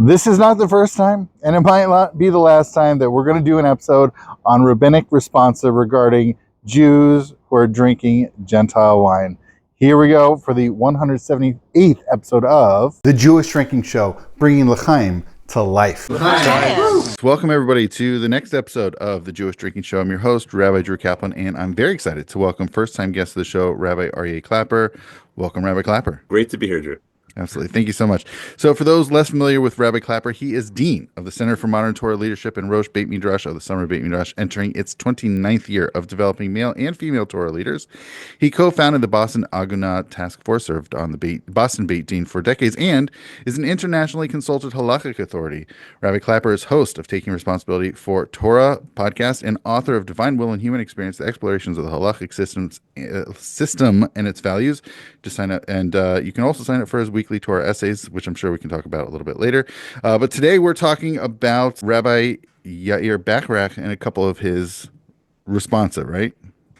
This is not the first time, and it might not be the last time, that we're going to do an episode on rabbinic responsa regarding Jews who are drinking Gentile wine. Here we go for the 178th episode of The Jewish Drinking Show, bringing L'chaim to life. Welcome everybody to the next episode of The Jewish Drinking Show. I'm your host, Rabbi Drew Kaplan, and I'm very excited to welcome first-time guest of the show, Rabbi Aryeh Klapper. Welcome, Rabbi Klapper. Great to be here, Drew. Absolutely. Thank you so much. So for those less familiar with Rabbi Klapper, he is Dean of the Center for Modern Torah Leadership and Rosh Beit Midrash of the Summer Beit Midrash, entering its 29th year of developing male and female Torah leaders. He co-founded the Boston Agunah Task Force, served on the Boston Beit Din for decades, and is an internationally consulted Halakhic authority. Rabbi Klapper is host of Taking Responsibility for Torah podcast and author of Divine Will and Human Experience, the explorations of the Halakhic system and its values. Just sign up, and you can also sign up for his weekly Torah essays, which I'm sure we can talk about a little bit later. But today we're talking about Rabbi Yair Bacharach and a couple of his responsa, right?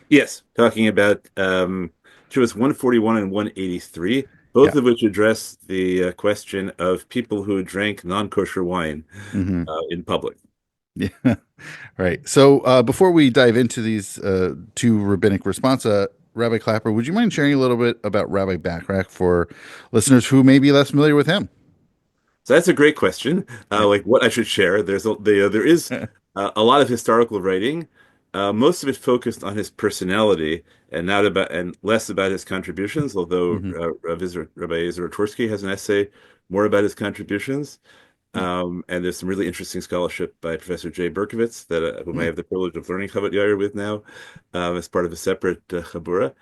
Yes, talking about Chuvas 141 and 183, both of which address the question of people who drank non-kosher wine in public. Yeah, right. So before we dive into these two rabbinic responsa, Rabbi Klapper, would you mind sharing a little bit about Rabbi Bacharach for listeners who may be less familiar with him? So that's a great question. Like what I should share. There is a lot of historical writing, most of it focused on his personality and less about his contributions. Although Rabbi Yair has an essay more about his contributions. And there's some really interesting scholarship by Professor Jay Berkowitz that whom I have the privilege of learning Ḥavvot Yair with now as part of a separate chabura.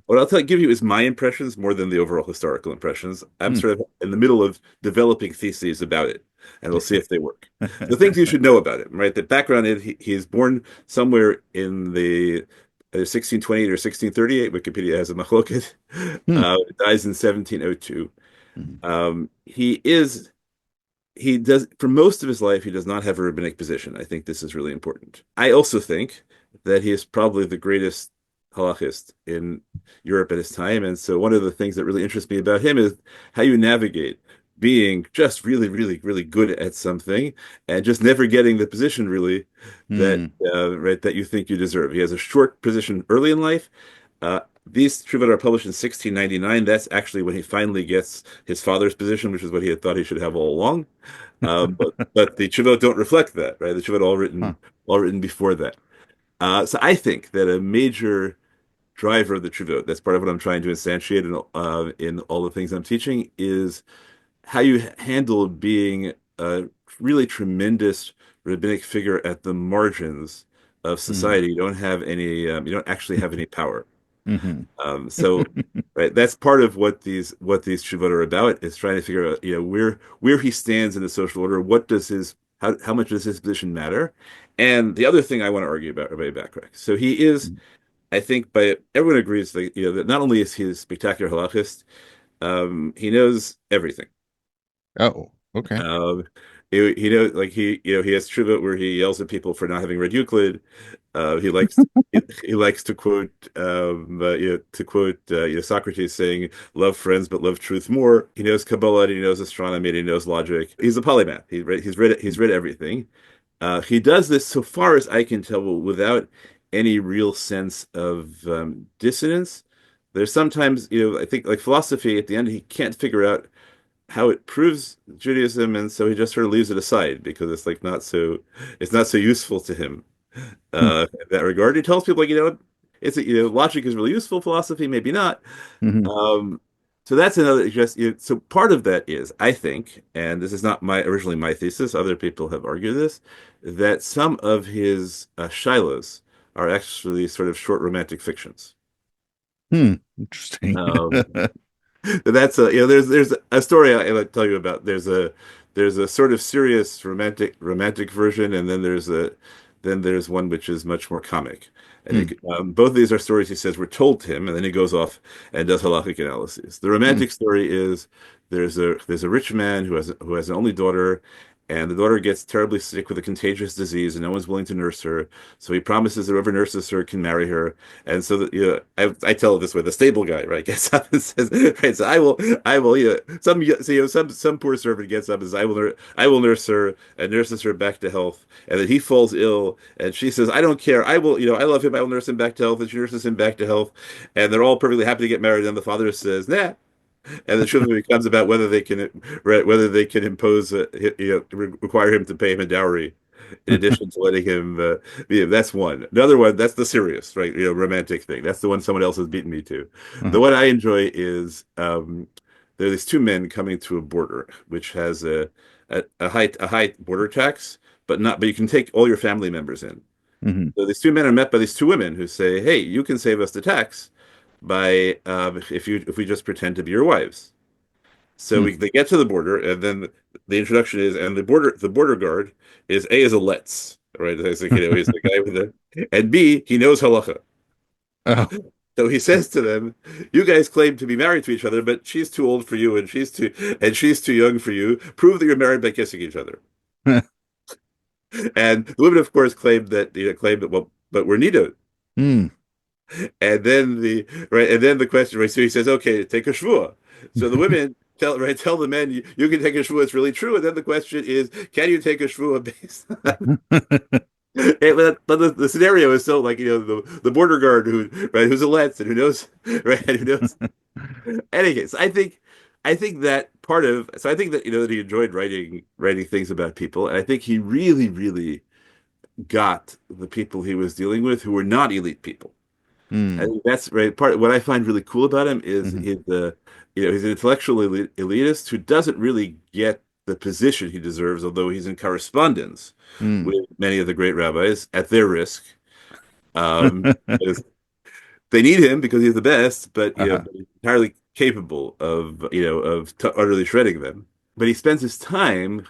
What I'll give you is my impressions more than the overall historical impressions. I'm sort of in the middle of developing theses about it, and we'll see if they work. The things you should know about him, right? The background is he is born somewhere in the 1628 or 1638. Wikipedia has a machloket. Dies in 1702. He does, for most of his life, he does not have a rabbinic position. I think this is really important. I also think that he is probably the greatest halachist in Europe at his time. And so one of the things that really interests me about him is how you navigate being just really, really, really good at something and just never getting the position really that you think you deserve. He has a short position early in life. These Chuvot are published in 1699. That's actually when he finally gets his father's position, which is what he had thought he should have all along. But the Chuvot don't reflect that, right? The Chuvot all written before that. So I think that a major driver of the Chuvot, that's part of what I'm trying to instantiate in all the things I'm teaching, is how you handle being a really tremendous rabbinic figure at the margins of society. You don't have any. You don't actually have any power. So right, that's part of what these Chuvot are about, is trying to figure out, where he stands in the social order. What does how much does his position matter? And the other thing I want to argue about Rabbi Bacharach. So he is, I think, everyone agrees that not only is he a spectacular halachist, he knows everything. Oh, okay. He knows, like he has Chuvot where he yells at people for not having read Euclid. He likes to quote Socrates saying, "Love friends but love truth more." He knows Kabbalah, and he knows astronomy, and he knows logic. He's a polymath. He's read everything. He does this, so far as I can tell, without any real sense of dissonance. There's sometimes, I think, like philosophy, at the end he can't figure out how it proves Judaism, and so he just sort of leaves it aside because it's not so useful to him in that regard. He tells people, logic is really useful, philosophy maybe not. So that's another. So part of that is, I think, and this is not originally my thesis, other people have argued this, that some of his shilos are actually sort of short romantic fictions. Interesting. That's there's a story I'll tell you about. There's a sort of serious romantic version, and then there's one which is much more comic. And both of these are stories he says were told to him, and then he goes off and does halakhic analyses. The romantic story is there's a rich man who has an only daughter, and the daughter gets terribly sick with a contagious disease, and no one's willing to nurse her. So he promises that whoever nurses her can marry her. And so that, I tell it this way: the stable guy, right, gets up and says, right, so I will, some poor servant gets up and says, I will nurse her, and nurses her back to health. And then he falls ill, and she says, I don't care, I will, I love him, I will nurse him back to health, and she nurses him back to health, and they're all perfectly happy to get married. And the father says, nah. And the truth becomes about whether they can impose require him to pay him a dowry in addition to letting him that's one. Another one, that's the serious, right, romantic thing. That's the one someone else has beaten me to. The one I enjoy is there are these two men coming to a border which has a high border tax, but you can take all your family members in. So these two men are met by these two women who say, hey, you can save us the tax by if we just pretend to be your wives. So they get to the border, and then the introduction is, and the border guard is a let's, right? He's like, he's the guy with and B, he knows halacha. Oh. So he says to them, "You guys claim to be married to each other, but she's too old for you, and she's too young for you. Prove that you're married by kissing each other." And the women, of course, claim that well, but we're nidot. And then the question, right? So he says, "Okay, take a shvuah." So the women tell the men, you can take a shvuah. It's really true. And then the question is, can you take a shvuah based on but the scenario is so like the border guard who's a let's and who knows Anyways, I think that I think that that he enjoyed writing things about people, and I think he really, really got the people he was dealing with who were not elite people. I think that's right. Part of what I find really cool about him is he's an intellectual elitist who doesn't really get the position he deserves, although he's in correspondence with many of the great rabbis at their risk. They need him because he's the best, but but he's entirely capable of utterly shredding them. But he spends his time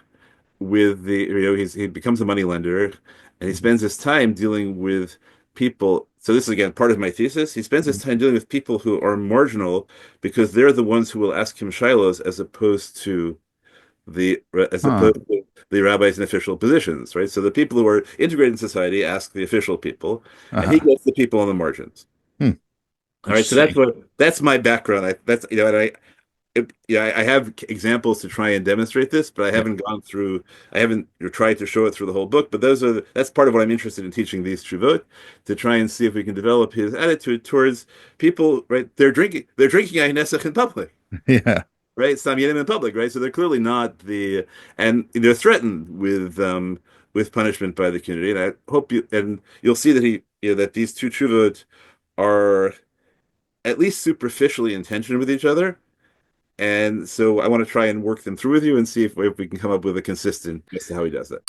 with he becomes a money lender, and he spends his time dealing with people. So this is again part of my thesis. He spends his time dealing with people who are marginal because they're the ones who will ask him shilos as opposed to the rabbis in official positions, right? So the people who are integrated in society ask the official people, and he gets the people on the margins. All right, so that's my background. I have examples to try and demonstrate this, but I haven't tried to show it through the whole book. But that's part of what I'm interested in teaching these shuvot, to try and see if we can develop his attitude towards people. Right, they're drinking ayin nesach in public. Yeah. Right, Sam Yedim in public. Right, so they're clearly not and they're threatened with punishment by the community. And I hope you'll see that that these two shuvot are at least superficially in tension with each other. And so I want to try and work them through with you and see if we can come up with a consistent as to how he does that.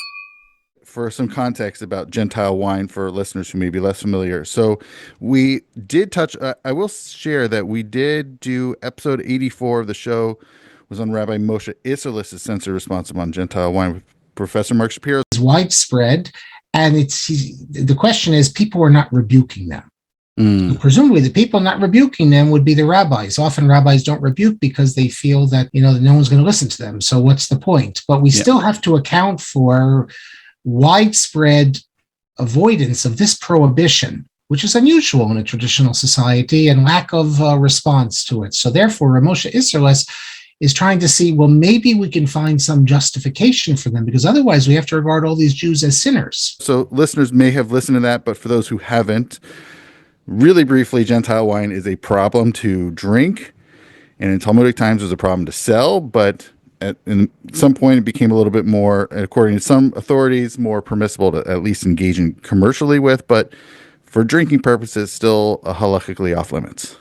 For some context about Gentile wine for listeners who may be less familiar. So we did touch, I will share that we did do episode 84 of the show was on Rabbi Moshe Isserles' censored responsum on Gentile wine with Professor Mark Shapiro. It's widespread. And the question is, people are not rebuking them. Presumably, the people not rebuking them would be the rabbis. Often rabbis don't rebuke because they feel that, no one's going to listen to them. So what's the point? But we still have to account for widespread avoidance of this prohibition, which is unusual in a traditional society, and lack of response to it. So therefore, Moshe Isserles is trying to see, well, maybe we can find some justification for them, because otherwise we have to regard all these Jews as sinners. So listeners may have listened to that, but for those who haven't, really briefly, Gentile wine is a problem to drink, and in Talmudic times it was a problem to sell, but at some point it became a little bit more, according to some authorities, more permissible to at least engage in commercially with, but for drinking purposes, still halakhically off limits.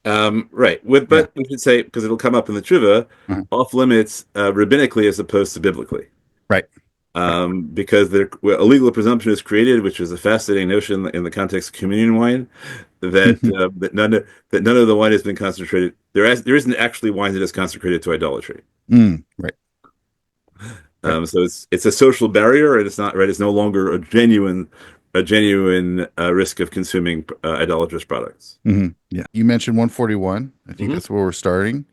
Right. But we should say, because it'll come up in the tshuva, off limits rabbinically as opposed to biblically. Right. Because a legal presumption is created, which is a fascinating notion in the context of communion wine, that none of the wine has been consecrated. There isn't actually wine that is consecrated to idolatry. Right. So it's a social barrier, and it's not right. It's no longer a genuine risk of consuming idolatrous products. Yeah. You mentioned 141. I think that's where we're starting.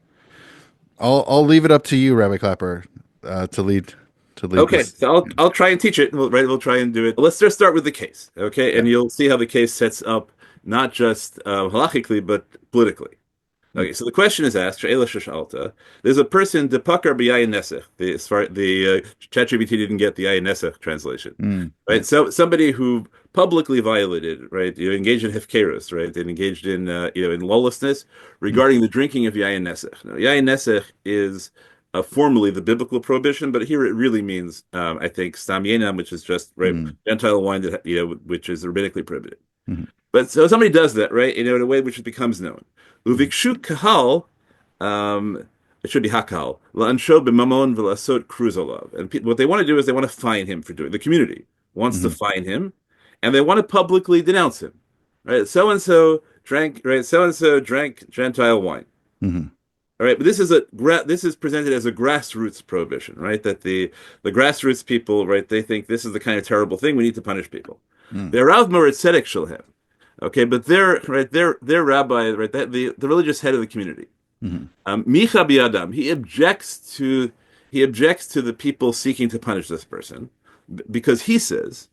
I'll leave it up to you, Rabbi Klapper, to lead lead Okay, this. so I'll try and teach it. We'll try and do it. Let's just start with the case, okay? And you'll see how the case sets up not just halachically but politically. Okay, so the question is asked. She'ela sheshalta. There's a person depakar b'yayin nesech. The ChatGPT didn't get the yayin nesech translation, right? So somebody who publicly violated, right? Engaged in hefkerus, right? And engaged in in lawlessness regarding the drinking of yayin nesech. Now, yayin nesech is formally the biblical prohibition, but here it really means, I think, stam yenam, which is just Gentile wine that which is rabbinically prohibited. But so somebody does that, right? In a way which it becomes known. Uvikshu kahal, it should be hakal. La'ansho b'mamon v'lasot kruzolav. And what they want to do is they want to fine him for doing. The community wants to fine him, and they want to publicly denounce him. Right? So and so drank. Right? So and so drank Gentile wine. All right, but this is presented as a grassroots prohibition, right? That the grassroots people, right? They think this is the kind of terrible thing we need to punish people. They're Rav Moritz Tzedek Shalhem. Okay, but they're rabbi, right? The religious head of the community. Micha biadam. He objects to the people seeking to punish this person because he says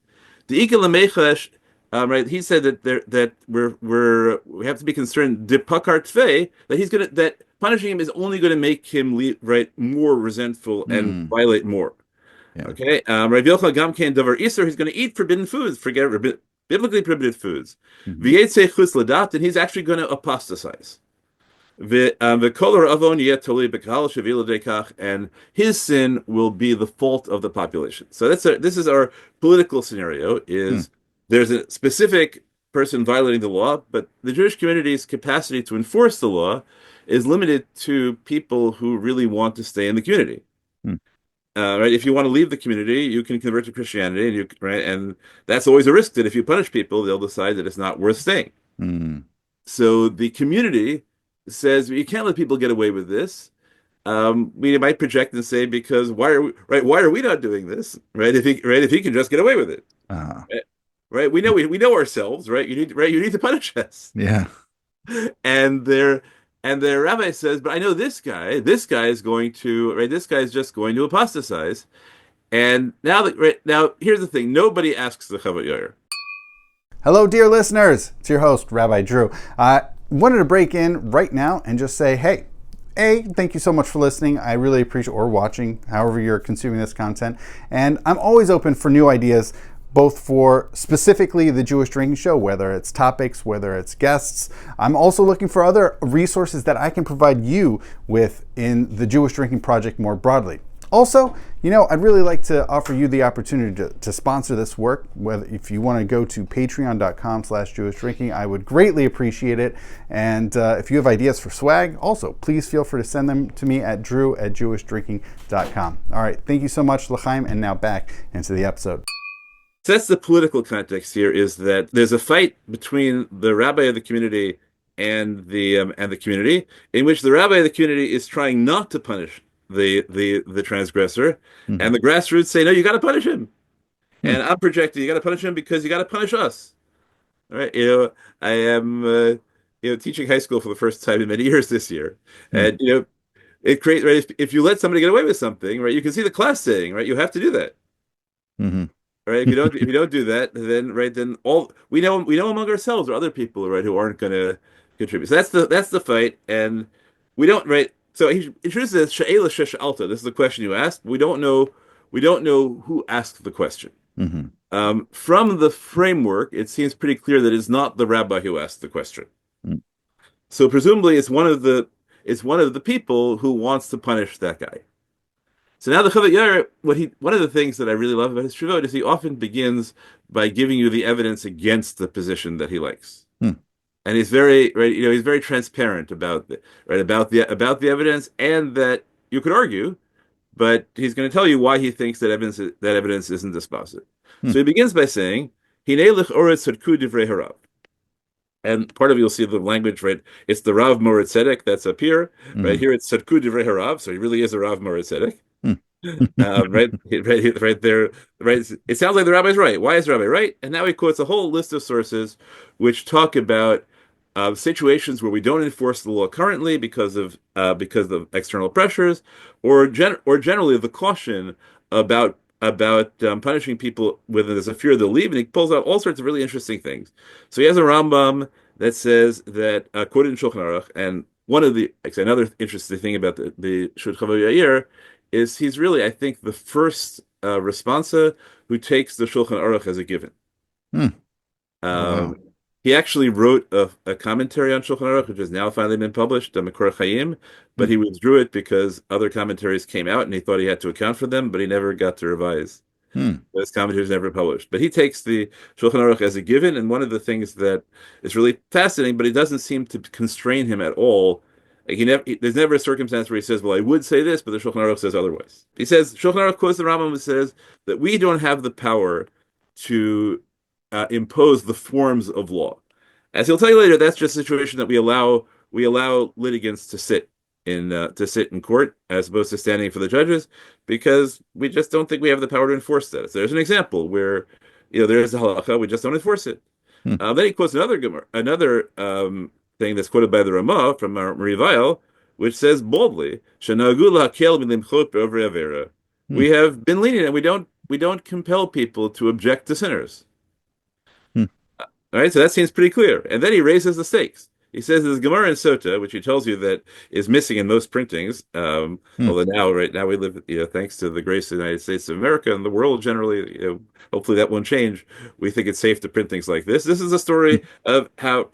the ikelamechash. Right, he said that we have to be concerned dipakar tfei that punishing him is only going to make him more resentful and violate more. Yeah. Okay, Rabbi Yochanan Gamkein Davar Iser, he's going to eat forbidden foods, biblically prohibited foods. V'yetzei chutz ladat, and he's actually going to apostatize. V'kol avon yet toli b'kahal shevil dekach, and his sin will be the fault of the population. So this is our political scenario. There's a specific person violating the law, but the Jewish community's capacity to enforce the law is limited to people who really want to stay in the community. Right? If you want to leave the community, you can convert to Christianity, and that's always a risk that if you punish people, they'll decide that it's not worth staying. So the community says you can't let people get away with this. We might project and say, because why are we not doing this? Right? If he can just get away with it. Right, we know ourselves, right? You need to punish us. Yeah. And their rabbi says, but I know this guy is going to, right? This guy is just going to apostatize. And now here's the thing: nobody asks the Ḥavvot Yair. Hello, dear listeners. It's your host, Rabbi Drew. I wanted to break in right now and just say, hey. Thank you so much for listening. I really appreciate, or watching, however you're consuming this content. And I'm always open for new ideas, both for specifically the Jewish Drinking Show, whether it's topics, whether it's guests. I'm also looking for other resources that I can provide you with in the Jewish Drinking Project more broadly. Also, I'd really like to offer you the opportunity to sponsor this work. If you want to go to patreon.com/Jewish Drinking, I would greatly appreciate it. And if you have ideas for swag, also, please feel free to send them to me at drew@jewishdrinking.com. All right, thank you so much, L'chaim, and now back into the episode. So that's the political context here, is that there's a fight between the rabbi of the community and the community, in which the rabbi of the community is trying not to punish the transgressor, and the grassroots say, no, you got to punish him. And I'm projecting, you got to punish him because you got to punish us. All right, I am teaching high school for the first time in many years this year, and it creates, right, if you let somebody get away with something, right, you can see the class saying, right, you have to do that. Right, if you don't do that, then all we know among ourselves or other people, right, who aren't going to contribute. So that's the fight, and we don't, right. So he introduces she'ela sheshalta. This is the question you asked. We don't know who asked the question. From the framework, it seems pretty clear that it's not the rabbi who asked the question. So presumably, it's one of the people who wants to punish that guy. So now the Ḥavvot Yair, one of the things that I really love about his Shuvot is he often begins by giving you the evidence against the position that he likes, and he's very he's very transparent about the evidence, and that you could argue, but he's going to tell you why he thinks that evidence isn't dispositive. So he begins by saying, "Hinei l'ch'oretz tzadku divrei harav." And part of you'll see the language, right? It's the Rav Moritz Tzedek that's up here, right? Here it's tzadku divrei harav, so he really is a Rav Moritz Tzedek. Right there, right? It sounds like the rabbi's right. Why is the rabbi right? And now he quotes a whole list of sources which talk about situations where we don't enforce the law currently because of external pressures, or generally the caution about punishing people when there's a fear they'll leave, and he pulls out all sorts of really interesting things. So he has a Rambam that says that quoted in Shulchan Aruch, and another interesting thing about the Ḥavvot Yair is he's really, I think, the first responsa who takes the Shulchan Aruch as a given. Hmm. Wow. He actually wrote a commentary on Shulchan Aruch, which has now finally been published, Makor Chaim, but he withdrew it because other commentaries came out and he thought he had to account for them, but he never got to revise. Those commentaries never published. But he takes the Shulchan Aruch as a given, and one of the things that is really fascinating, but it doesn't seem to constrain him at all. Like there's never a circumstance where he says, well, I would say this, but the Shulchan Aruch says otherwise. He says, Shulchan Aruch quotes the Rambam who says that we don't have the power to impose the forms of law. As he'll tell you later, that's just a situation that we allow litigants to sit in court as opposed to standing for the judges, because we just don't think we have the power to enforce that. So there's an example where there's a halacha, we just don't enforce it. Then he quotes another thing that's quoted by the Ramah from Marie Weil, which says boldly, we have been lenient and we don't compel people to object to sinners. All right, so that seems pretty clear. And then he raises the stakes. He says there's Gemara in Sota, which he tells you that is missing in most printings. Although right now we live, thanks to the grace of the United States of America and the world generally, hopefully that won't change. We think it's safe to print things like this. This is a story of how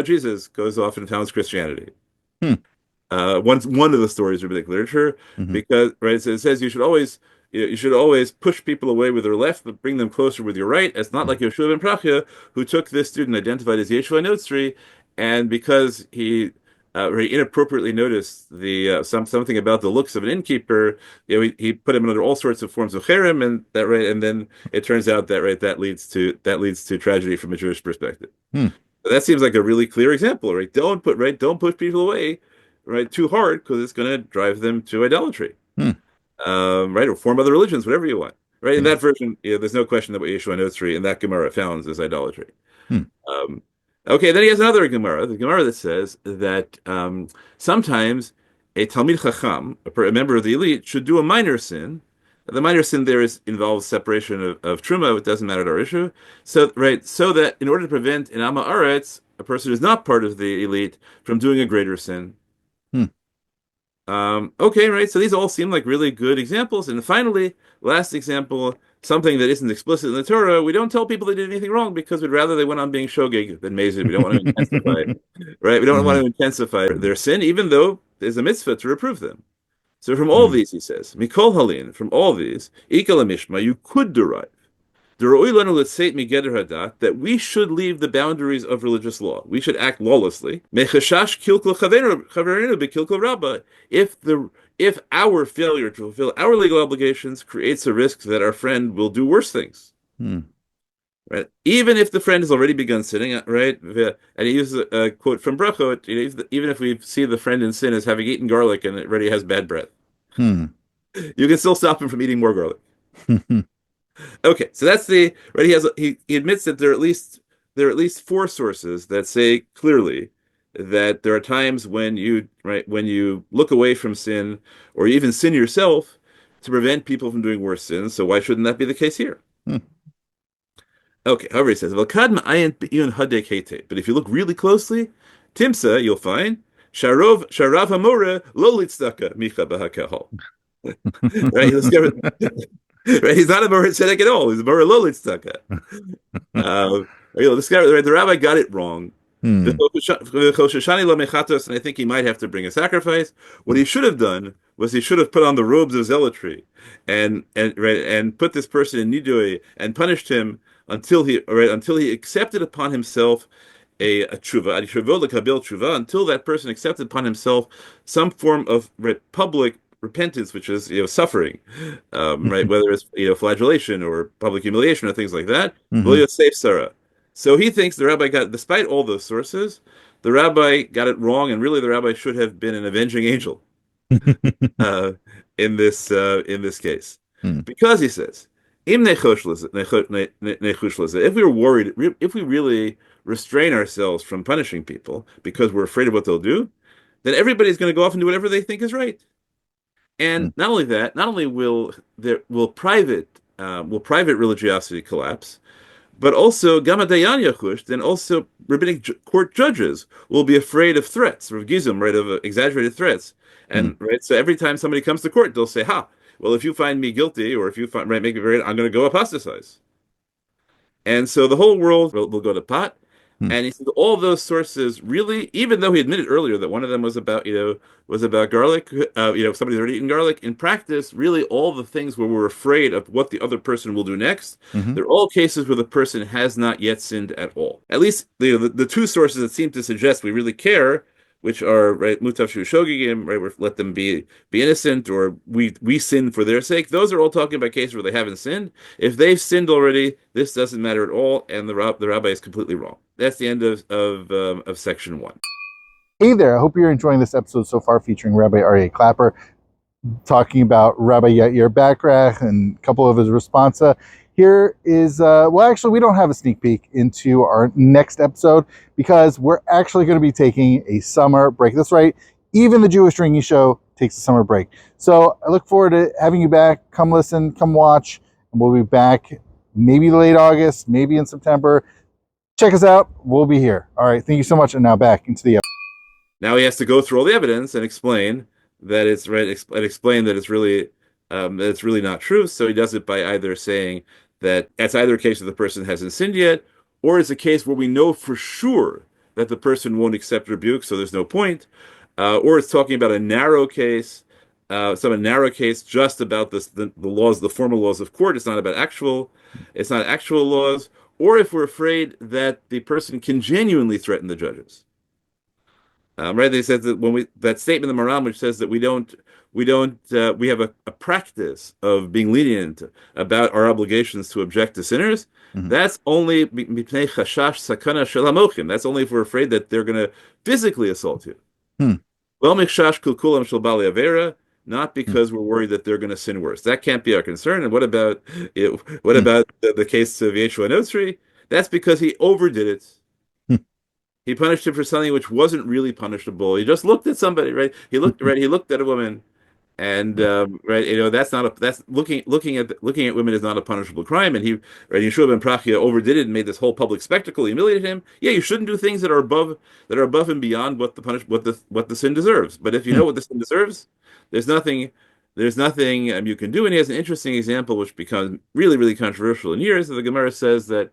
Jesus goes off and founds Christianity. One of the stories of rabbinic literature, because so it says you should always push people away with their left, but bring them closer with your right. It's not like Yeshua ben Prachya, who took this student identified as Yeshua Notzri, and because he inappropriately noticed something about the looks of an innkeeper, he put him under all sorts of forms of cherem, and then it turns out that leads to tragedy from a Jewish perspective. That seems like a really clear example, right? Don't push people away, right, too hard, because it's going to drive them to idolatry. Or form other religions, whatever you want. Right? In that version, there's no question that what Yeshua Notzri in that Gemara founds is idolatry. Okay, then he has another Gemara, the Gemara that says that sometimes a Talmid Chacham, a member of the elite, should do a minor sin. The minor sin there involves separation of Truma. It doesn't matter to our issue. So that in order to prevent an Amma Aretz, a person who's not part of the elite, from doing a greater sin. Okay, right. So these all seem like really good examples. And finally, last example, something that isn't explicit in the Torah. We don't tell people they did anything wrong because we'd rather they went on being shogeg than mazid. We don't want to intensify, right? We don't want to intensify their sin, even though there's a mitzvah to reprove them. So from all these, he says, Mikol Halin, from all these, Ikal Mishma, you could derive that we should leave the boundaries of religious law. We should act lawlessly. If our failure to fulfill our legal obligations creates a risk that our friend will do worse things. Right? Even if the friend has already begun sinning, right? And he uses a quote from Brachot, even if we see the friend in sin as having eaten garlic and it already has bad breath, you can still stop him from eating more garlic. Okay, so that's the right. He admits that there are at least four sources that say clearly that there are times when you look away from sin or you even sin yourself to prevent people from doing worse sins. So why shouldn't that be the case here? Okay, however, he says, but if you look really closely, Timsa, you'll find Sharav Hamora lo litzdaka micha b'hakehol. Right, right, he's not a Morah Tzedek at all. He's a Morah Lo Litzdaka. The rabbi got it wrong. And I think he might have to bring a sacrifice. What he should have done was he should have put on the robes of zealotry and put this person in nidui and punished him until he accepted upon himself a tshuva, until that person accepted upon himself some form of public repentance, which is suffering, right? Whether it's flagellation or public humiliation or things like that. So he thinks the rabbi despite all those sources, the rabbi got it wrong, and really the rabbi should have been an avenging angel in this case, because he says, if we were worried, if we really restrain ourselves from punishing people because we're afraid of what they'll do, then everybody's going to go off and do whatever they think is right. And not only that, not only will private religiosity collapse, but also Gama Dayan Yachush, then also rabbinic court judges will be afraid of threats, of gizum, right, of exaggerated threats. And right, so every time somebody comes to court, they'll say, "Ha, well, if you find me guilty, or if you find, right, make me very, I'm going to go apostatize." And so the whole world will go to pot. And he said all those sources really, even though he admitted earlier that one of them was about, was about garlic, somebody's already eaten garlic. In practice, really all the things where we're afraid of what the other person will do next, they're all cases where the person has not yet sinned at all. At least the two sources that seem to suggest we really care, which are right mutav shu shogigim, right, let them be innocent, or we sin for their sake. Those are all talking about cases where they haven't sinned. If they've sinned already, this doesn't matter at all, and the rabbi is completely wrong. That's the end of section 1. Hey there, I hope you're enjoying this episode so far featuring Rabbi Aryeh Klapper, talking about Rabbi Yair Bacharach and a couple of his responsa. Here is, actually, we don't have a sneak peek into our next episode because we're actually going to be taking a summer break. That's right, even the Jewish Drinking Show takes a summer break. So I look forward to having you back. Come listen, come watch, and we'll be back maybe late August, maybe in September. Check us out. We'll be here. All right, thank you so much. And now back into the episode. Now he has to go through all the evidence and explain that it's right, and explain that it's really not true. So he does it by either saying that that's either a case where the person hasn't sinned yet, or it's a case where we know for sure that the person won't accept rebuke, so there's no point, or it's talking about a narrow case, just about the laws, the formal laws of court. It's not actual laws, or if we're afraid that the person can genuinely threaten the judges. Right? They said that that statement in the Maram, which says that we have a practice of being lenient about our obligations to object to sinners. That's only mipnei chashash sakana shel hamochim. That's only if we're afraid that they're going to physically assault you. Well, mikshash kulkulam shel bali avera, not because we're worried that they're going to sin worse. That can't be our concern. And what about the case of Yeshua Notzri? That's because he overdid it. He punished him for something which wasn't really punishable. He just looked at somebody, right? He looked at a woman, and right, that's looking at women is not a punishable crime. And Yeshua ben Prachia overdid it and made this whole public spectacle, humiliated him. Yeah, you shouldn't do things that are above and beyond what the sin deserves. But if you know what the sin deserves, there's nothing you can do. And he has an interesting example which becomes really, really controversial in years. The Gemara says that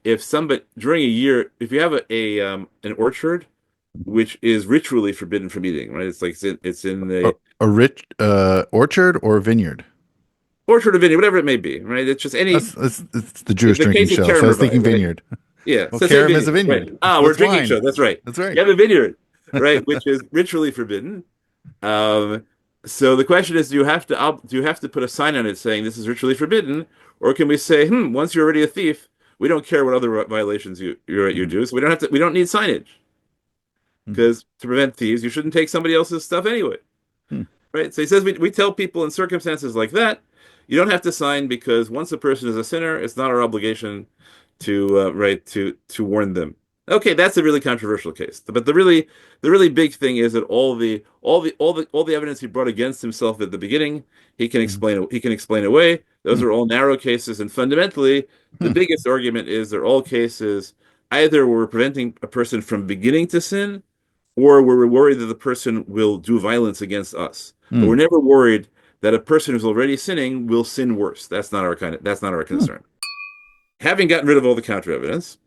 if somebody during a year, if you have an orchard which is ritually forbidden from eating, right? It's like it's in the a rich orchard or vineyard, orchard or vineyard, whatever it may be, right? It's just any. It's the Jewish drinking show. So I was thinking vineyard. Yeah, well, so Kerem is a vineyard. Right. Ah, we're a drinking show. That's right. That's right. You have a vineyard, right, which is ritually forbidden. So the question is, do you have to put a sign on it saying this is ritually forbidden, or can we say, once you're already a thief, we don't care what other violations you do, so we don't need signage, because to prevent thieves, you shouldn't take somebody else's stuff anyway, right? So he says we tell people in circumstances like that, you don't have to sign, because once a person is a sinner, it's not our obligation to warn them. Okay, that's a really controversial case, but the really big thing is that all the evidence he brought against himself at the beginning, he can explain away. Those are all narrow cases, and fundamentally, the biggest argument is they're all cases either where we're preventing a person from beginning to sin, or where we're worried that the person will do violence against us. But we're never worried that a person who's already sinning will sin worse. That's not our concern. Having gotten rid of all the counter evidence,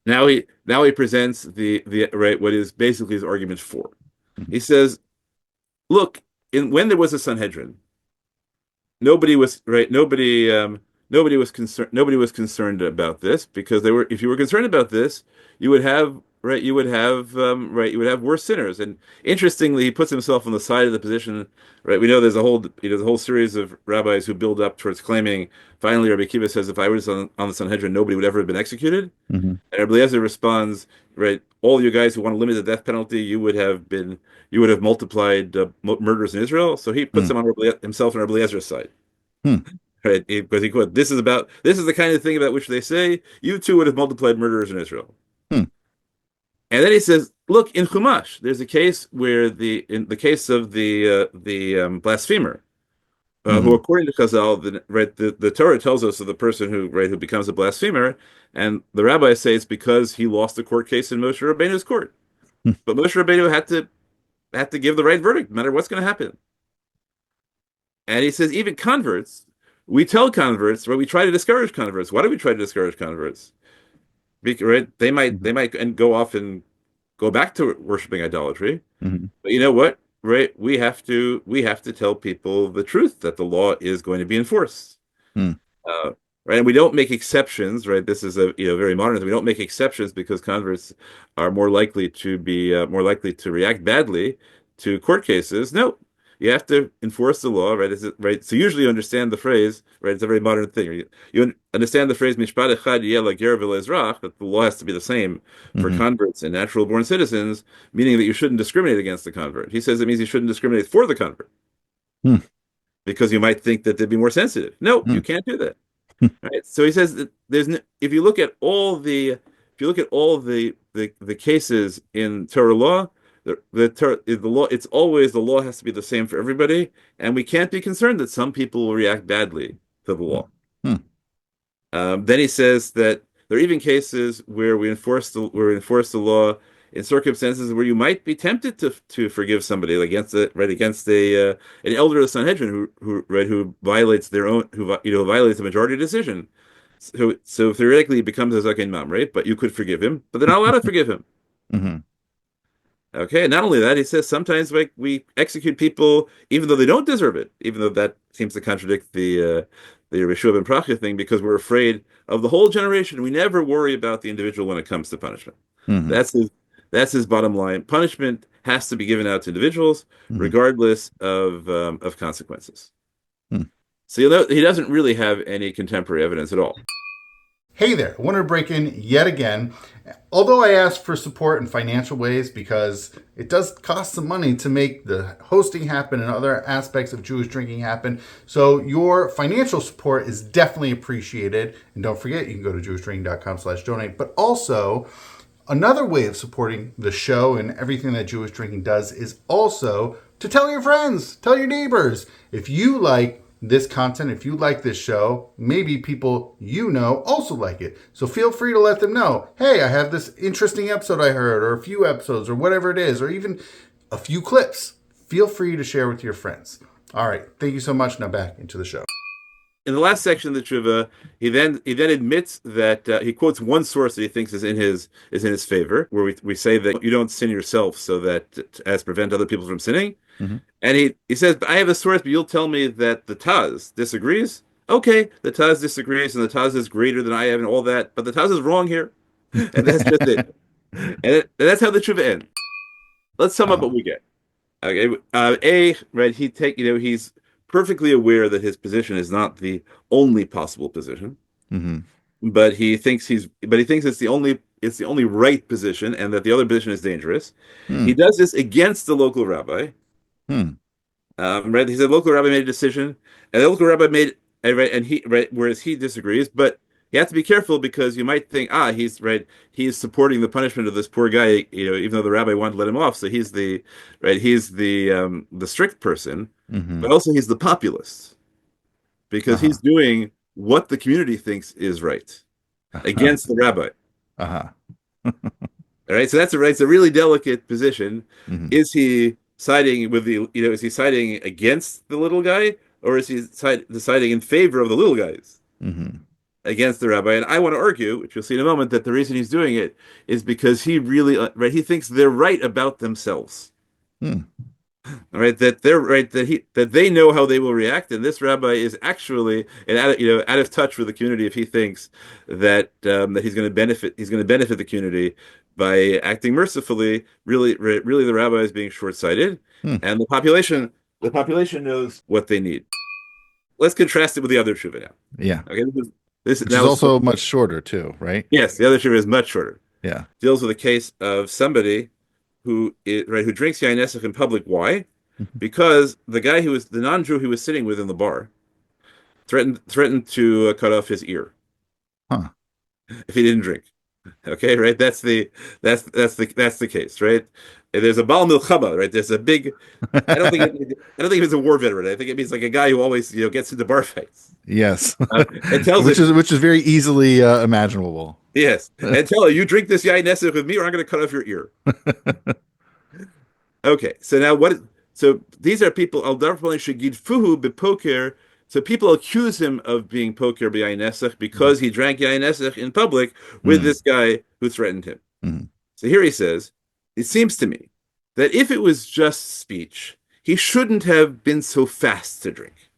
now he presents the right, what is basically his argument 4. He says, look, when there was a Sanhedrin, nobody was concerned about this, because if you were concerned about this, you would have worse sinners. And interestingly, he puts himself on the side of the position, right? We know there's a whole series of rabbis who build up towards claiming, finally Rabbi Akiva says, if I was on the Sanhedrin, nobody would ever have been executed. And Rabbi Eliezer responds, right, all you guys who want to limit the death penalty, you would have multiplied murders in Israel. So he puts himself on Rabbi Eliezer's side. Right, because this is the kind of thing about which they say you too would have multiplied murderers in Israel. And then he says, look in Chumash. There's a case where in the case of the blasphemer, who according to Chazal, the Torah tells us of the person who becomes a blasphemer, and the rabbis say it's because he lost a court case in Moshe Rabbeinu's court. But Moshe Rabbeinu had to give the right verdict, no matter what's going to happen. And he says even converts, we tell converts, right? We try to discourage converts. Why do we try to discourage converts? Right? They might and go off and go back to worshiping idolatry. But you know what? Right? We have to tell people the truth that the law is going to be enforced. Right? And we don't make exceptions, right? This is a very modern thing. We don't make exceptions because converts are more likely to react badly to court cases. No, you have to enforce the law, right? Right? So usually you understand the phrase, right? It's a very modern thing. You understand the phrase "mishpat echad yeh lager v'le'ezrach," that the law has to be the same for converts and natural born citizens, meaning that you shouldn't discriminate against the convert. He says it means you shouldn't discriminate for the convert because you might think that they'd be more sensitive. No, you can't do that. Right? So he says that if you look at all the cases in Torah law, the law, it's always the law has to be the same for everybody, and we can't be concerned that some people will react badly to the law. Then he says that there are even cases where we enforce the law in circumstances where you might be tempted to forgive somebody against an elder of the Sanhedrin who violates violates the majority decision. So theoretically, he becomes a zaken mam, right? But you could forgive him, but they're not allowed to forgive him. Okay, and not only that, he says sometimes we execute people even though they don't deserve it, even though that seems to contradict the Reshua ben Prachya thing, because we're afraid of the whole generation. We never worry about the individual when it comes to punishment. That's his bottom line. Punishment has to be given out to individuals, regardless of consequences. So he doesn't really have any contemporary evidence at all. Hey there, I wanted to break in yet again. Although I asked for support in financial ways because it does cost some money to make the hosting happen and other aspects of Jewish drinking happen. So your financial support is definitely appreciated. And don't forget, you can go to jewishdrinking.com/donate. But also, another way of supporting the show and everything that Jewish Drinking does is also to tell your friends, tell your neighbors. If you like this content, if you like this show, maybe people also like it. So feel free to let them know, hey, I have this interesting episode I heard, or a few episodes, or whatever it is, or even a few clips. Feel free to share with your friends. All right, thank you so much. Now back into the show. In the last section of the tshuva, he then admits that he quotes one source that he thinks is in his favor, where we say that you don't sin yourself so that as prevent other people from sinning. And he says, I have a source, but you'll tell me that the Taz disagrees. Okay, the Taz disagrees, and the Taz is greater than I am and all that, but the Taz is wrong here. And that's just it. And that's how the tshuva ends. Let's sum up what we get. Okay, he's perfectly aware that his position is not the only possible position, but he thinks it's the only right position, and that the other position is dangerous. He does this against the local rabbi. Right? He said local rabbi made a decision, and the local rabbi made whereas he disagrees, but you have to be careful because you might think, he's supporting the punishment of this poor guy, even though the rabbi wanted to let him off. So he's the strict person, but also he's the populist because he's doing what the community thinks is right against the rabbi. All right, so it's a really delicate position. Is he siding with is he siding against the little guy, or is he deciding in favor of the little guys? Against the rabbi? And I want to argue, which you'll see in a moment, that the reason he's doing it is because he really he thinks they're right about themselves. All right, that they're right, that they know how they will react, and this rabbi is actually out of touch with the community if he thinks that he's going to benefit the community by acting mercifully. Really, the rabbi is being short-sighted, and the population knows what they need. Let's contrast it with the other tshuva now. Yeah. Okay. This is also much shorter too, right? Yes, the other tshuva is much shorter. Yeah. Deals with a case of somebody who drinks yain nesach in public. Why? Because the guy the non-Jew he was sitting with in the bar threatened to cut off his ear if he didn't drink. Okay, right? That's the case, right? And there's a Baal Milchama, right? There's a big. I don't think he's a war veteran. I think it means like a guy who always gets into bar fights. Yes, And tells which him, is very easily imaginable. yes, and tell her, you drink this yain nesach with me, or I'm going to cut off your ear. Okay, so now what? So these are people. Al darfali shegid fuhu bepoker. So people accuse him of being poker b'yain nesach because he drank yain nesach in public with this guy who threatened him. Mhm. So here he says, it seems to me that if it was just speech, he shouldn't have been so fast to drink.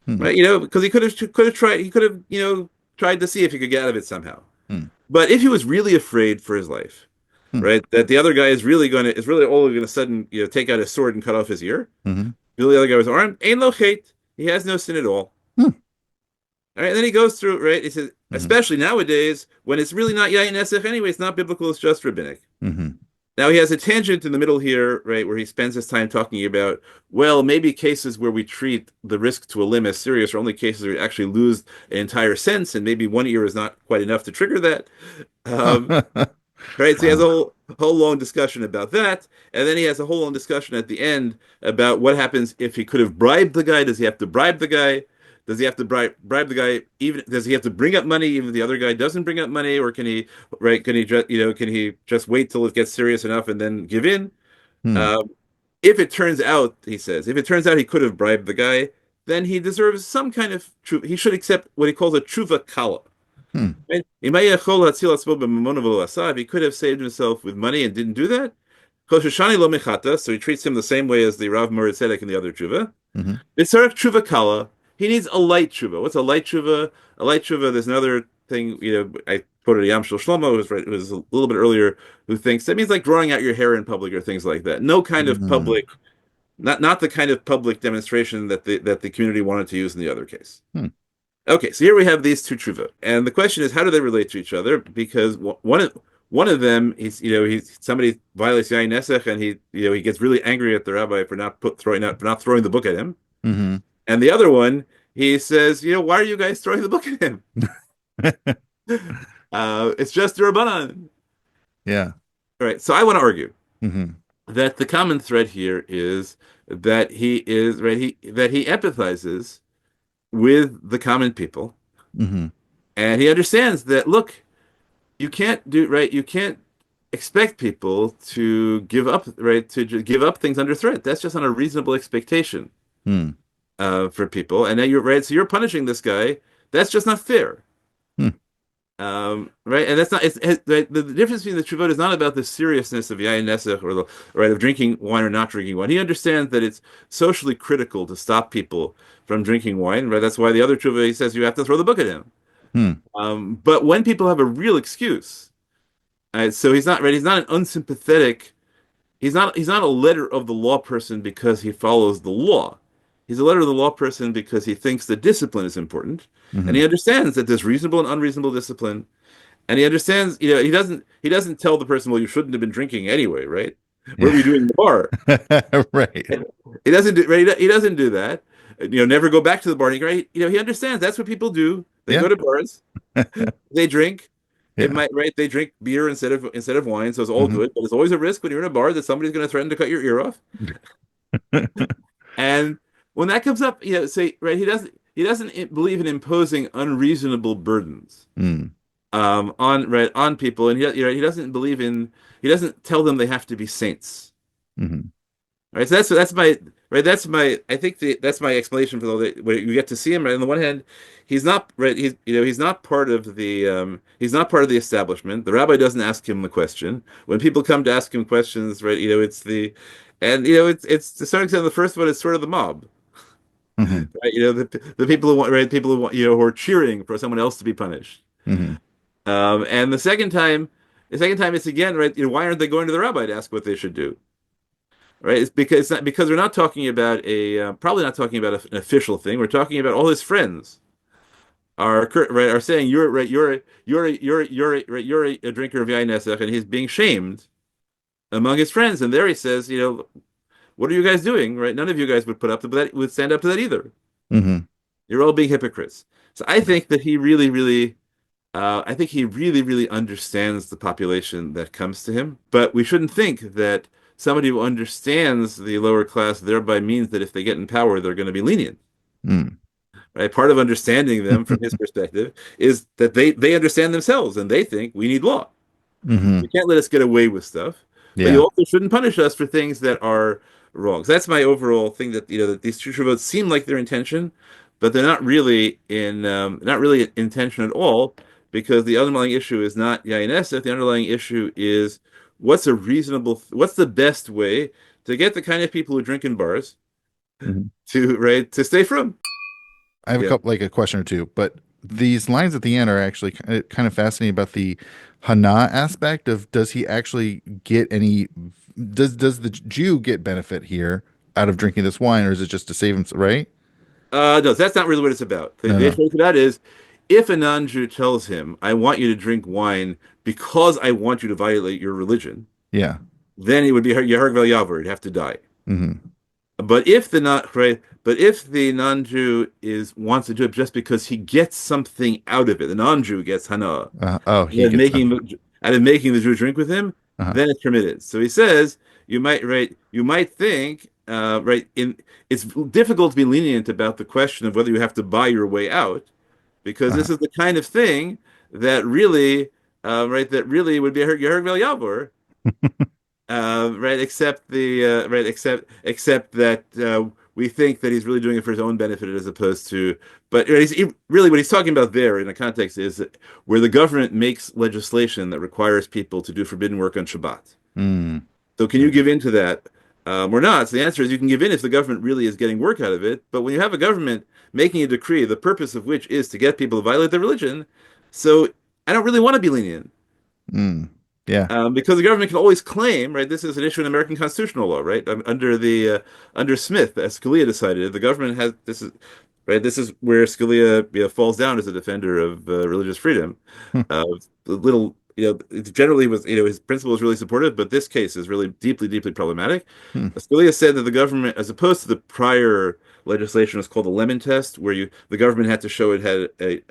Hmm. Right? Because he could have tried. He could have tried to see if he could get out of it somehow. Hmm. But if he was really afraid for his life, Hmm. right, that the other guy is really all going to sudden take out his sword and cut off his ear. Mhm. The other guy was armed. Ain't lo chet. He has no sin at all. Hmm. All right, and then he goes through, right? He says, especially nowadays when it's really not yayin nesach anyway, it's not biblical, it's just rabbinic. Mhm. Now he has a tangent in the middle here, right, where he spends his time talking about, well, maybe cases where we treat the risk to a limb as serious are only cases where we actually lose an entire sense, and maybe one ear is not quite enough to trigger that. Right, so he has a whole long discussion about that, and then he has a whole long discussion at the end about what happens if he could have bribed the guy. Does he have to bribe the guy? Does he have to bribe the guy? Even does he have to bring up money even if the other guy doesn't bring up money, or can he just wait till it gets serious enough and then give in? Hmm. If it turns out, he says, if it turns out he could have bribed the guy, then he deserves some kind of he should accept what he calls a tshuva kala. Hmm. Right? If he could have saved himself with money and didn't do that, so he treats him the same way as the Rav Morid Tzedek and the other tshuva. Mhm. B'tzarech tshuva kala. He needs a light tshuva. What's a light tshuva? A light tshuva. There's another thing. I quoted Yam Shel Shlomo, who was a little bit earlier, who thinks that means like growing out your hair in public or things like that. No kind of public, not the kind of public demonstration that the community wanted to use in the other case. Hmm. Okay, so here we have these two tshuva, and the question is, how do they relate to each other? Because one of them, somebody violates yain nesach, and he gets really angry at the rabbi for not throwing the book at him. Mm-hmm. And the other one, he says, why are you guys throwing the book at him? It's just the Rabbanan. Yeah. All right, so I want to argue Mm-hmm. that the common thread here is that he empathizes with the common people, Mm-hmm. and he understands that, look, you can't expect people to give up, right? To give up things under threat. That's just not a reasonable expectation for people. And now you're right. So you're punishing this guy. That's just not fair. Right, and that's not. The difference between the tshuva is not about the seriousness of yain nesach or of drinking wine or not drinking wine. He understands that it's socially critical to stop people from drinking wine. Right, that's why the other tshuva, he says you have to throw the book at him. But when people have a real excuse, so he's not right. He's not an unsympathetic. He's not a letter of the law person because he follows the law. He's a letter of the law person because he thinks that discipline is important, and he understands that there's reasonable and unreasonable discipline, and he understands. He doesn't tell the person, well, you shouldn't have been drinking anyway, right? What were you doing in the bar? Right. He doesn't do. Right? He doesn't do that. Never go back to the bar. Right? He understands that's what people do. They go to bars, they drink. They drink beer instead of wine, so it's all good. But there's always a risk when you're in a bar that somebody's going to threaten to cut your ear off. And when that comes up, say he doesn't believe in imposing unreasonable burdens on people, and he doesn't tell them they have to be saints. Right, so that's my explanation for where you get to see him. Right, on the one hand, he's not right. He's not part of the establishment. The rabbi doesn't ask him the question. When people come to ask him questions, right, it's to a certain extent the first one is sort of the mob. Right, the people who want who are cheering for someone else to be punished. And the second time it's again, right. Why aren't they going to the rabbi to ask what they should do? Right, it's because we're not talking about probably not talking about an official thing. We're talking about all his friends are saying you're a drinker of yain nesach, and he's being shamed among his friends. And there he says, what are you guys doing? Right, none of you guys would stand up to that either. You're all being hypocrites. So I think that he really, really I think he really, really understands the population that comes to him. But we shouldn't think that somebody who understands the lower class thereby means that if they get in power, they're going to be lenient. Mm. Right? Part of understanding them from his perspective is that they understand themselves and they think we need law. Hmm. You can't let us get away with stuff, but you Yeah. also shouldn't punish us for things that are wrong. So that's my overall thing that that these two votes seem like their intention, but they're not really in intention at all because the underlying issue is not yayin esef. The underlying issue is what's the best way to get the kind of people who drink in bars Mhm. to stay from. I have Yeah. a question or two, but these lines at the end are actually kind of fascinating about the Hana aspect of does he actually get any does the Jew get benefit here out of drinking this wine, or is it just to save him, right? No, that's not really what it's about. The No, no. issue with that is if a non-Jew tells him, I want you to drink wine because I want you to violate your religion, Yeah. then it would be Yeharg Vel Yavor, he'd have to die. Hmm. But if the non-Jew wants to do it just because he gets something out of it, the non-Jew gets hana Oh, out he of gets making the Jew drink with him, uh-huh. then it's permitted. So he says you might think it's difficult to be lenient about the question of whether you have to buy your way out because Uh-huh. this is the kind of thing that really that really would be a Yeharg Vel Yavor. Right, except that we think that he's really doing it for his own benefit as opposed to, but really what he's talking about there in the context is that where the government makes legislation that requires people to do forbidden work on Shabbat. Mm. So can you Okay. give in to that or not? So the answer is you can give in if the government really is getting work out of it. But when you have a government making a decree, the purpose of which is to get people to violate their religion, so I don't really want to be lenient. Mm. Yeah. Because the government can always claim, right? This is an issue in American constitutional law, right? Under Smith, as Scalia decided, the government has this is right. This is where Scalia falls down as a defender of religious freedom. Hmm. The little, it generally was, his principle was really supportive, but this case is really deeply, deeply problematic. Hmm. Scalia said that the government, as opposed to the prior legislation, was called the Lemon Test, where the government had to show it had an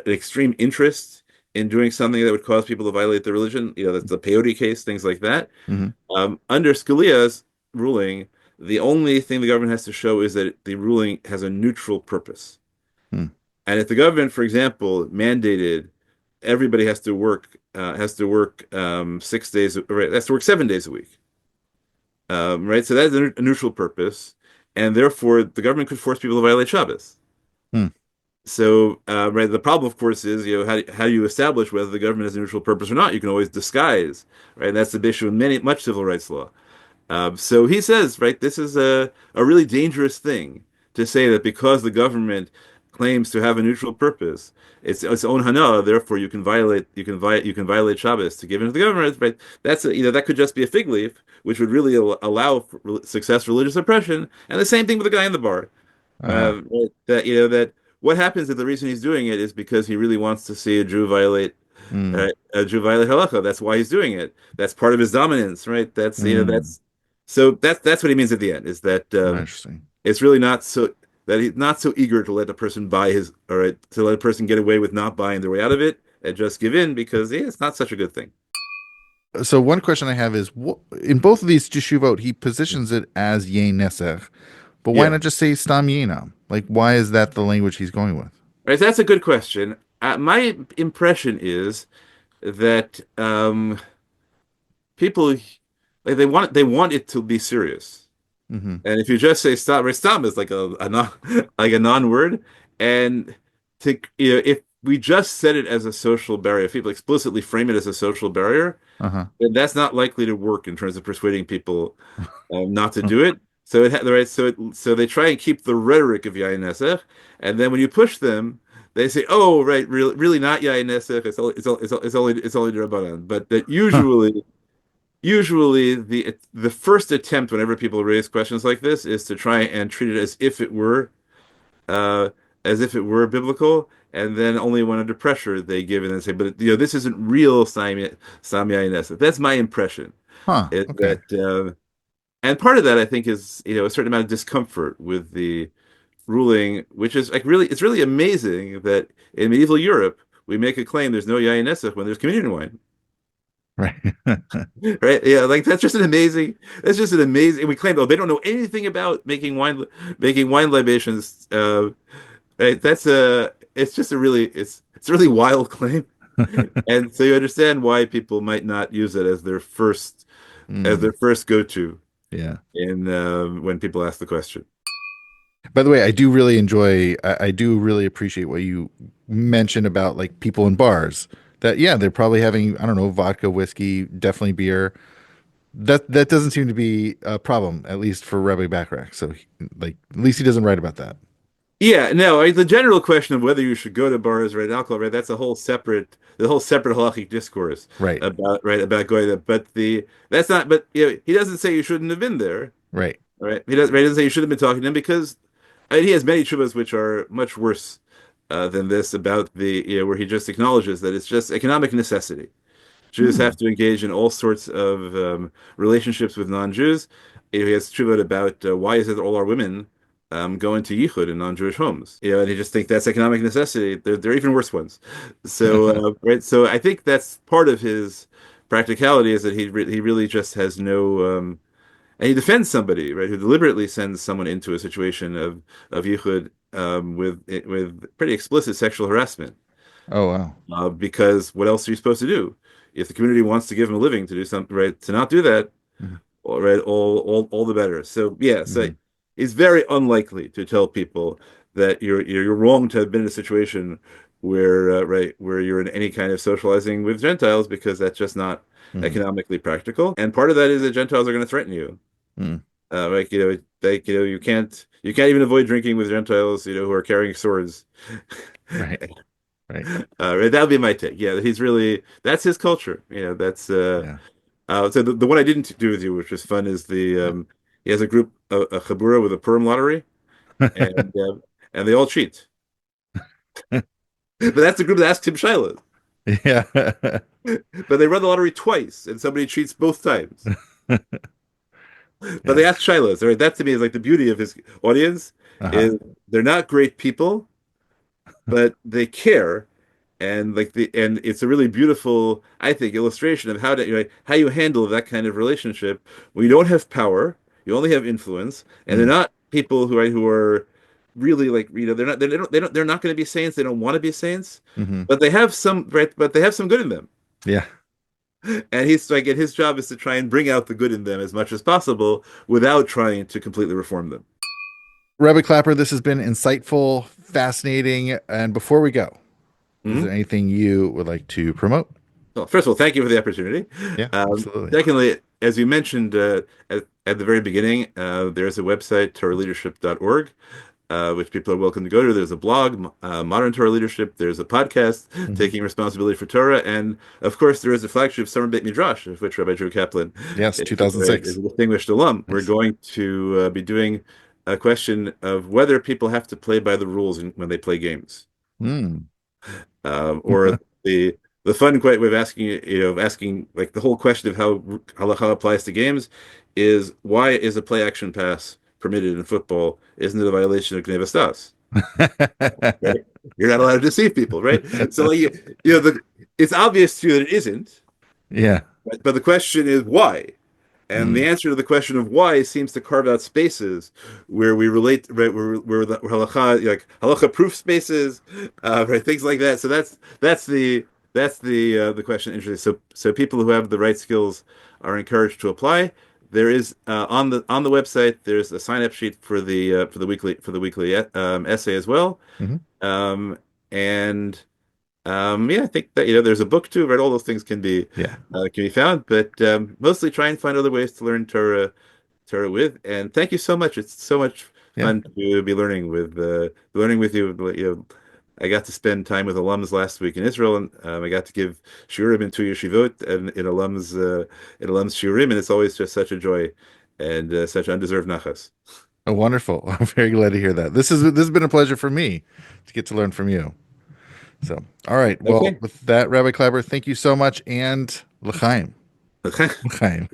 extreme interest in doing something that would cause people to violate their religion. That's the peyote case, things like that. Hmm. Under Scalia's ruling, the only thing the government has to show is that the ruling has a neutral purpose. Hmm. And if the government, for example, mandated everybody has to work 6 days, right, has to work 7 days a week, right? So that's a neutral purpose, and therefore the government could force people to violate Shabbos. Hmm. So, right, the problem, of course, is how do you establish whether the government has a neutral purpose or not? You can always disguise, right? And that's the issue in much civil rights law. So he says, right, this is a really dangerous thing to say that because the government claims to have a neutral purpose, its own hana, therefore you can violate Shabbos to give in to the government, right? That could just be a fig leaf, which would really allow for success religious oppression, and the same thing with the guy in the bar. Uh-huh. That what happens if the reason he's doing it is because he really wants to see Mm. a Jew violate halakha. That's why he's doing it. That's part of his dominance, right? Mm. That's what he means at the end is that Interesting. it's really not so that he's not so eager to let the person buy his all right to let a person get away with not buying their way out of it and just give in because it's not such a good thing. So one question I have is, in both of these Teshuvot, he positions it as Yeh Nesech, but why Yeah, not just say Stam Yenam? Like, why is that the language he's going with? right. So that's a good question. My impression is that people like they want it to be serious. Hmm. And if you just say stop, right, stop is like a non like a non-word. And if we just set it as a social barrier, if people explicitly frame it as a social barrier, Uh-huh. then that's not likely to work in terms of persuading people not to do it. So right, so they try and keep the rhetoric of Yain Nesech, and then when you push them, they say, "Oh, right, really not Yain Nesech. It's only Rabbanan." But that Huh. usually the first attempt whenever people raise questions like this is to try and treat it uh, as if it were biblical, and then only when under pressure they give it and say, "But this isn't real Samya Ines." That's my impression. Huh. Is Okay. that and part of that I think is a certain amount of discomfort with the ruling, which is like really it's really amazing that in medieval Europe we make a claim there's no yayin nesach when there's communion wine. Right. Right? Yeah, like that's just an amazing. We claim they don't know anything about making wine libations. Right? It's just a really, it's a really wild claim, and so you understand why people might not use it as their first go-to. Yeah. In when people ask the question. By the way, I do really appreciate what you mentioned about like people in bars that, yeah, they're probably having, I don't know, vodka, whiskey, definitely beer. That doesn't seem to be a problem, at least for Rabbi Bacharach. So like, at least he doesn't write about that. Yeah, no, the general question of whether you should go to bars, right, alcohol, right, that's the whole separate Halakhic discourse, Right. about going there. But that's not. But he doesn't say you shouldn't have been there, Right. right? He doesn't say you should have been talking to him because he has many tshuvas which are much worse than this about where he just acknowledges that it's just economic necessity. Jews have to engage in all sorts of relationships with non-Jews. He has tshuva about why is it that all our women go into yichud in non-Jewish homes? And he just thinks that's economic necessity. There are even worse ones. So right. So I think that's part of his practicality is that he really just has no. And he defends somebody, right, who deliberately sends someone into a situation of yichud with pretty explicit sexual harassment. Oh, wow. Because what else are you supposed to do? If the community wants to give him a living to do something, right, to not do that, right, all the better. So yeah, so it's very unlikely to tell people that you're wrong to have been in a situation where where you're in any kind of socializing with Gentiles because that's just not economically practical. And part of that is that Gentiles are going to threaten you. Like you can't even avoid drinking with Gentiles who are carrying swords. Right. Right. That would be my take. Yeah, that's his culture. That's Yeah. So the one I didn't do with you, which was fun, is he has a group, a chabura with a Purim lottery, and they all cheat. But that's the group that asks him shilas. Yeah. But they run the lottery twice, and somebody cheats both times. But they ask shilas. Right? That to me is like the beauty of his audience. Is they're not great people, but they care, and and it's a really beautiful, I think, illustration of how you handle that kind of relationship when you don't have power, you only have influence, and they're not people who are really they're not going to be saints, they don't want to be saints, but they have some good in them. Yeah. And his job is to try and bring out the good in them as much as possible without trying to completely reform them. Rabbi Klapper, this has been insightful, fascinating. And before we go, is there anything you would like to promote? Well, first of all, thank you for the opportunity. Yeah, absolutely. Secondly, as you mentioned at the very beginning, there's a website, TorahLeadership.org, which people are welcome to go to. There's a blog, Modern Torah Leadership. There's a podcast, Taking Responsibility for Torah. And, of course, there is a flagship Summer Beit Midrash, of which Rabbi Drew Kaplan yes, 2006. is a distinguished alum. Nice. We're going to be doing a question of whether people have to play by the rules when they play games. Or the fun way of asking like the whole question of how halakha applies to games is, why is a play action pass permitted in football? Isn't it a violation of Gneva Stas? Right? You're not allowed to deceive people, right? So it's obvious to you that it isn't. Yeah. But the question is why? And the answer to the question of why seems to carve out spaces where we relate, right? Where the halakha, like halakha proof spaces, right? Things like that. So that's the question. Interesting. So people who have the right skills are encouraged to apply. There is on the website. There's a sign up sheet for the weekly essay as well. I think that there's a book too, right? All those things can be found, but mostly try and find other ways to learn Torah with. And thank you so much. It's so much fun to be learning with you. I got to spend time with alums last week in Israel, and I got to give shiurim in 2 yeshivot and in alums shiurim, and it's always just such a joy and such undeserved nachas. Oh, wonderful! I'm very glad to hear that. This has been a pleasure for me to get to learn from you. So, all right. Well, with that, Rabbi Klapper, thank you so much, and l'chaim. L'chaim. L'chaim.